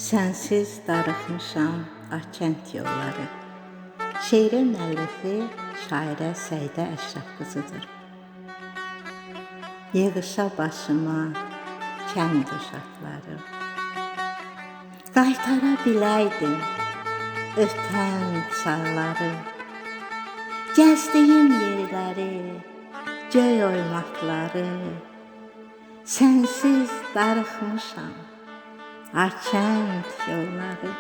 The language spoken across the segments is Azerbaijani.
Sənsiz darıxmışam Akənt yolları. Şeirin müəllifi şairə Səidə Əşrəf qızıdır. Yığışa başıma kənd uşaqları, qaytara biləydim ötən çağları, gəzdiyim yerləri, göy oymaqları. Sənsiz darıxmışam Akənt yolları.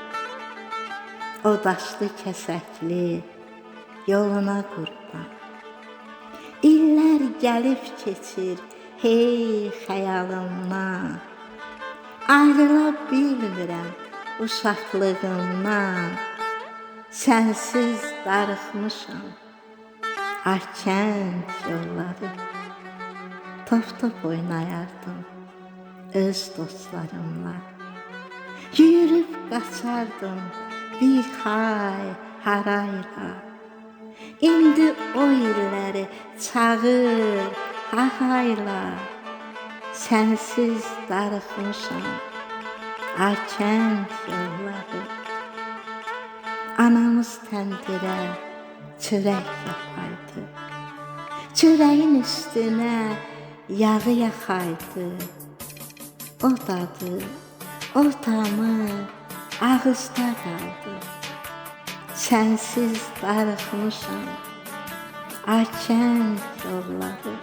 O daşlı kəsəkli yoluna qurban. İllər gəlib keçir hey xəyalımdan. Ayrıla bilmirəm uşaqlığımdan. Sənsiz darıxmışam Akənt yolları. Top oynayardım öz dostlarımla. Yürüb qaçardım bir harayla. İndi o illəri çağır hahayla. Sənsiz darıxmışam Akənt yolları. Anamız təndirə çörək yapardı. Çörəyin üstünə yağı yaxaydı. O dadı, o tamı ağızda qaldı. Sənsiz darıxmışam Akənt yolları.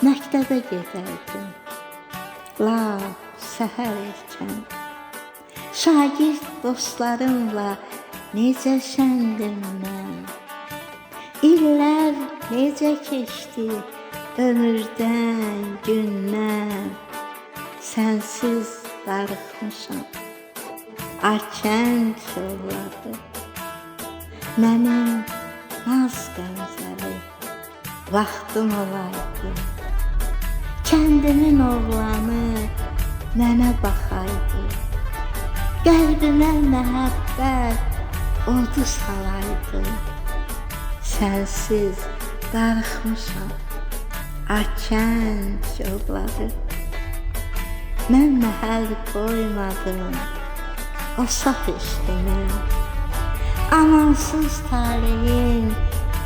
Məktəbə gedərdim lap səhər erkən. Şagird dostlarımla necə şəndim mən. İllər necə keçdi ömürdən, gündən. Sənsiz darıxmışam Akənt yolları. Mənim naz qəmzəli vaxtım olaydı. Kəndimin oğlanı mənə baxaydı. Qəlbimə məhəbbət odu salaydı. Sənsiz darıxmışam Akənt yolları. Mən məhəl qoymadım o saf eşqimə. Amansız taleyin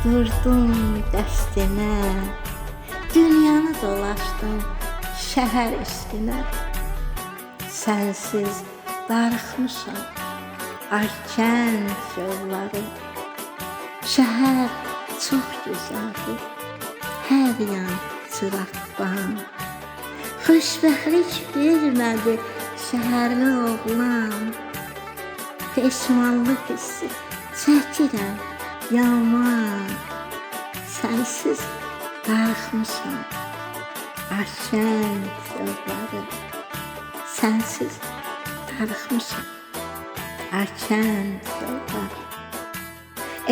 durdum dəstinə. Dünyanı dolaşdım şəhər üstünə. Sənsiz darıxmışam Akənt yolları. Şəhər çox gözəldir, hər yan çıraqdan. Xoşbəxtlik vermədi şəhərli oğlan. Peşmanlıq hissi çəkirəm yaman. Sənsiz darıxmışam Akənt yolları. Sənsiz darıxmışam Akənt yolları.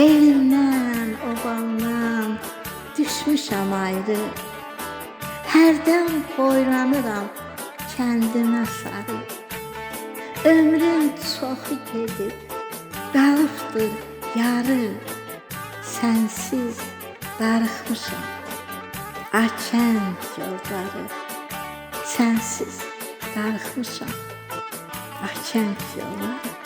Elimdən, obamdan düşmüşəm ayrı. Hərdən boylanıram kəndimə sarı. Ömrüm çoxu gedib qalıbdır yarı. Sənsiz darıxmışam Akənt yolları. Sənsiz darıxmışam Akənt yolları.